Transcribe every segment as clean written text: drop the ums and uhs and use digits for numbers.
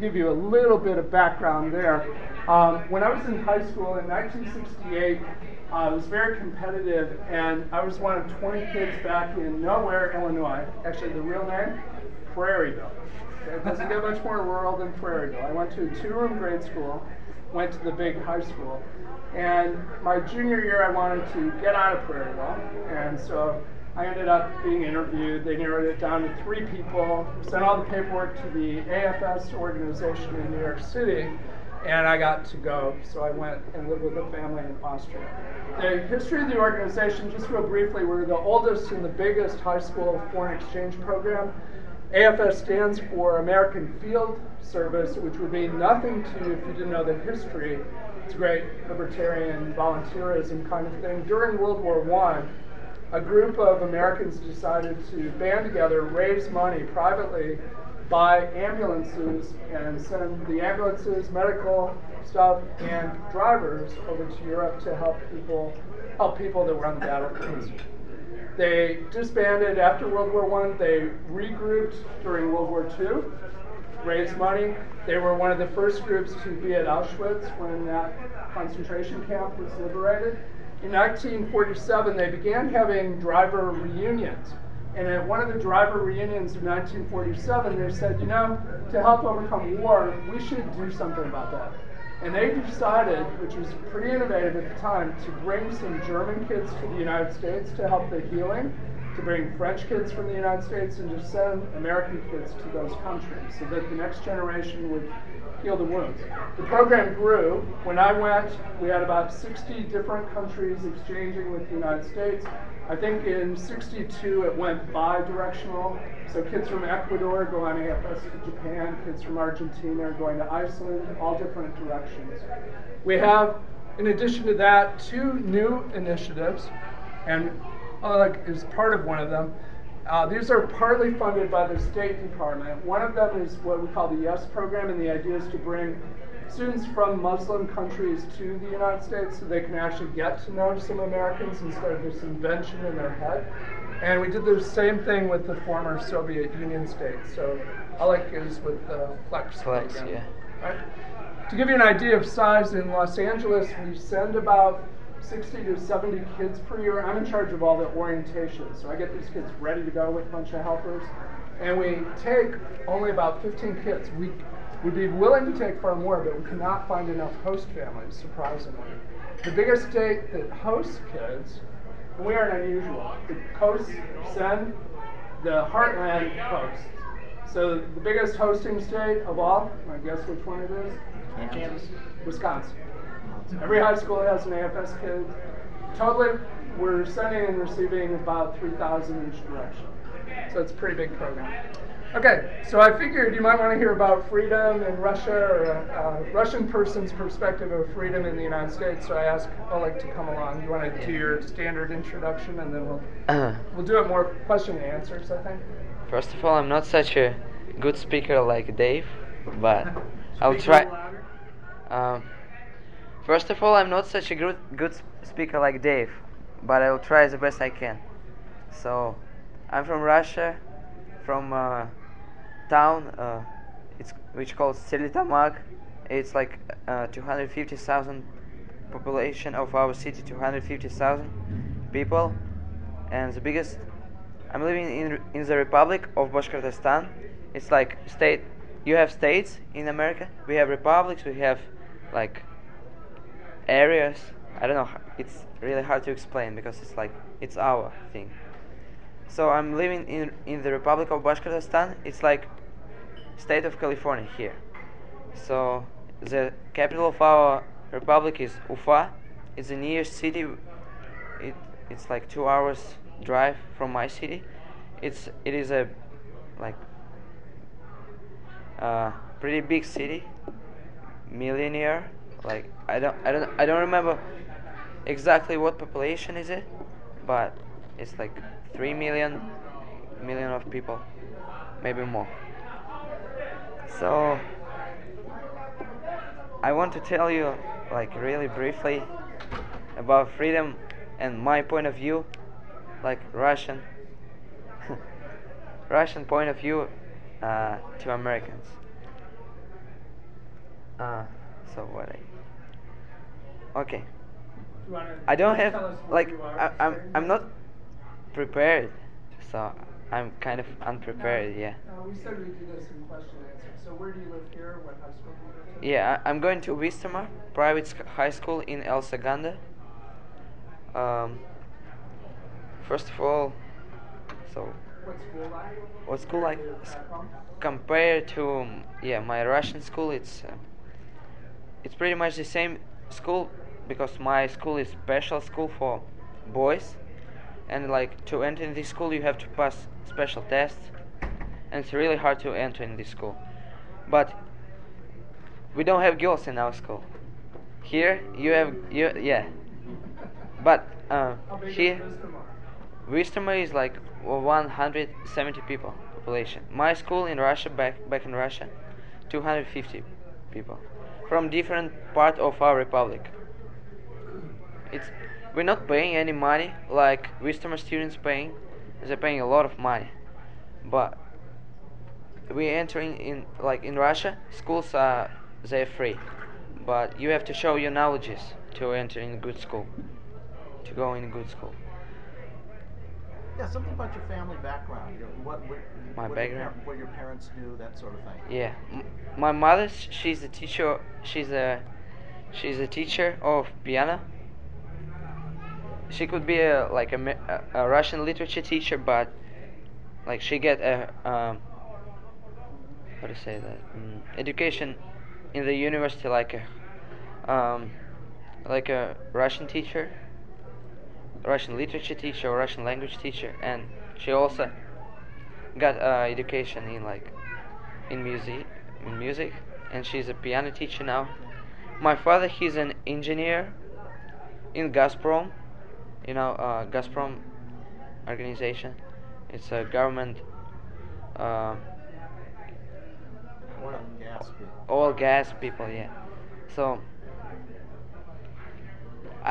to give you a little bit of background there. When I was in high school in 1968, I was very competitive, and I was one of 20 kids back in Nowhere, Illinois. Actually, the real name, Prairieville. It doesn't get much more rural than Prairieville. I went to a 2-room grade school, went to the big high school, and my junior year I wanted to get out of Prairieville, and so I ended up being interviewed. They narrowed it down to 3 people, sent all the paperwork to the AFS organization in New York City, and I got to go. So I went and lived with a family in Austria. The history of the organization, just real briefly, we're the oldest and the biggest high school foreign exchange program. AFS stands for American Field Service, which would mean nothing to you if you didn't know the history. It's a great libertarian volunteerism kind of thing. During World War I, a group of Americans decided to band together, raise money privately, buy ambulances, and send the ambulances, medical stuff, and drivers over to Europe to help people that were on the battlefields. They disbanded after World War I. They regrouped during World War II, raised money. They were one of the first groups to be at Auschwitz when that concentration camp was liberated. In 1947, they began having driver reunions. And at one of the driver reunions in 1947, they said, to help overcome war, we should do something about that. And they decided, which was pretty innovative at the time, to bring some German kids to the United States to help the healing, to bring French kids from the United States, and to send American kids to those countries so that the next generation would heal the wounds. The program grew. When I went, we had about 60 different countries exchanging with the United States. I think in 62 it went bi-directional. So kids from Ecuador go on AFS to Japan, kids from Argentina are going to Iceland, all different directions. We have, in addition to that, 2 new initiatives, and Oleg is part of one of them. These are partly funded by the State Department. One of them is what we call the YES program, and the idea is to bring students from Muslim countries to the United States so they can actually get to know some Americans instead of this invention in their head. And we did the same thing with the former Soviet Union states. So Oleg is with the Flex program. Yeah. Right? To give you an idea of size, in Los Angeles, we send about 60 to 70 kids per year. I'm in charge of all the orientation, so I get these kids ready to go with a bunch of helpers. And we take only about 15 kids. We would be willing to take far more, but we cannot find enough host families, surprisingly. The biggest state that hosts kids, and we aren't unusual, the coasts send, the heartland hosts. So the biggest hosting state of all, I guess which one it is? Kansas. Wisconsin. Every high school has an AFS kid. Totally, we're sending and receiving about 3,000 each direction. So it's a pretty big program. Okay, so I figured you might want to hear about freedom in Russia, or a Russian person's perspective of freedom in the United States. So I asked Oleg to come along. You want to do your standard introduction, and then we'll do it more question and answers, I think. First of all, I'm not such a good speaker like Dave, but I'll try. First of all, I'm not such a good speaker like Dave, but I'll try the best I can. So, I'm from Russia, from a town which called Stelitamag. It's like 250,000 population of our city, 250,000 people, and the biggest. I'm living in the Republic of Bashkortostan. It's like state. You have states in America. We have republics. We have like areas. I don't know. It's really hard to explain because it's our thing. So I'm living in the Republic of Bashkortostan. It's like state of California here. So the capital of our republic is Ufa. It's the nearest city. It's like 2 hours drive from my city. It is a pretty big city, millionaire. Like I don't remember exactly what population is it, but it's like 3 million of people, maybe more. So I want to tell you like really briefly about freedom and my point of view, like Russian point of view to Americans. Uh, so what? Okay. Do you wanna I don't tell have us what like you are I'm saying? I'm not prepared, so I'm kind of unprepared. No, Yeah. we said we'd do this in question and answer. So where do you live here? What high school do you go to? Yeah, I'm going to Wistamar private high school in El Segundo. Um, first of all, so What school like? what school like? Compared to back home? Compared to my Russian school, it's pretty much the same school because my school is special school for boys, and like to enter in this school you have to pass special tests, and it's really hard to enter in this school. But we don't have girls in our school. Here you have yeah, but How big here is Wistomar is like 170 people population. My school in Russia, back in Russia, 250 people from different part of our republic. It's we're not paying any money like Wistomar students paying. They're paying a lot of money, but we entering in like in Russia, schools are they're free, but you have to show your knowledges to enter in a good school, to go in a good school. Yeah, something about your family background. My background? What your parents do, that sort of thing. Yeah, my mother, she's a teacher. She's a teacher of piano. She could be a Russian literature teacher, but like she get a how to say that education in the university like a Russian teacher, Russian literature teacher or Russian language teacher, and she also got education in music, and she's a piano teacher now. My father, he's an engineer in Gazprom, Gazprom organization. It's a government oil gas people, yeah. So Is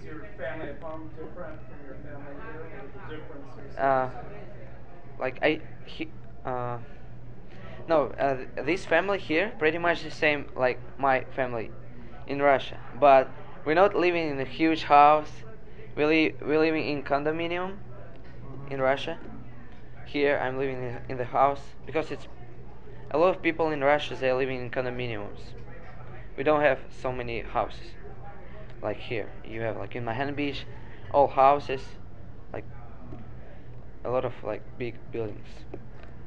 your family at home different from your family here? Or the differences? like I he no this family here pretty much the same like my family in Russia, but we're not living in a huge house. We're living in condominium in Russia. Here I'm living in the house because it's a lot of people in Russia, they're living in condominiums. We don't have so many houses like here. You have like in Mahan Beach, all houses, like a lot of like big buildings.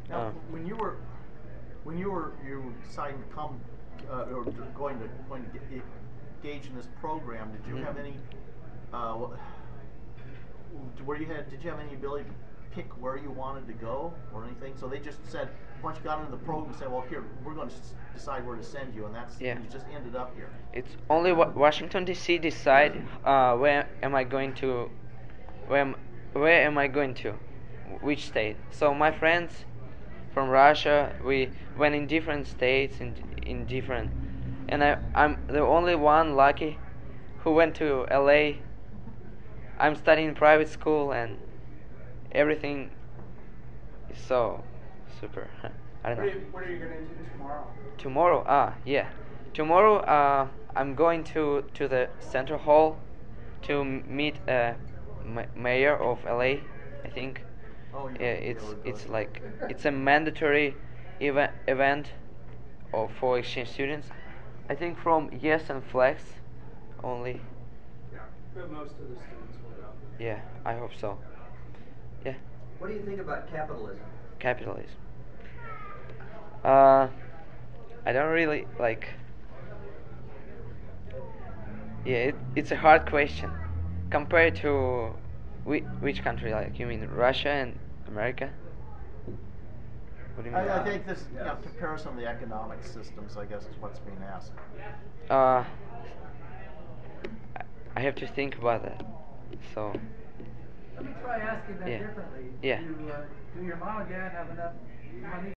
Now, when you deciding to come or going to engage in this program, did you have any? Did you have any ability to pick where you wanted to go or anything? So they just said once you got into the program, said, "Well, here we're going to decide where to send you," and you just ended up here. It's only Washington D.C. decide where am I going to, which state. So my friends from Russia, we went in different states in different, and I'm the only one lucky who went to L.A. I'm studying private school and everything is so super. I don't know. What are you going to do tomorrow? Tomorrow, yeah. Tomorrow, I'm going to the Central Hall to meet mayor of LA. I think. Oh, yeah. It's a mandatory event for exchange students. I think from Yes and Flex only. Yeah, but most of the students will go. Yeah, I hope so. Yeah. What do you think about capitalism? Capitalism. I don't really like. Yeah, it's a hard question. Compared to which country? Like you mean Russia and America? What do you mean? I think this comparison of the economic systems, I guess, is what's being asked. I have to think about that. So. Let me try asking that differently. Yeah. Do your mom and dad have enough money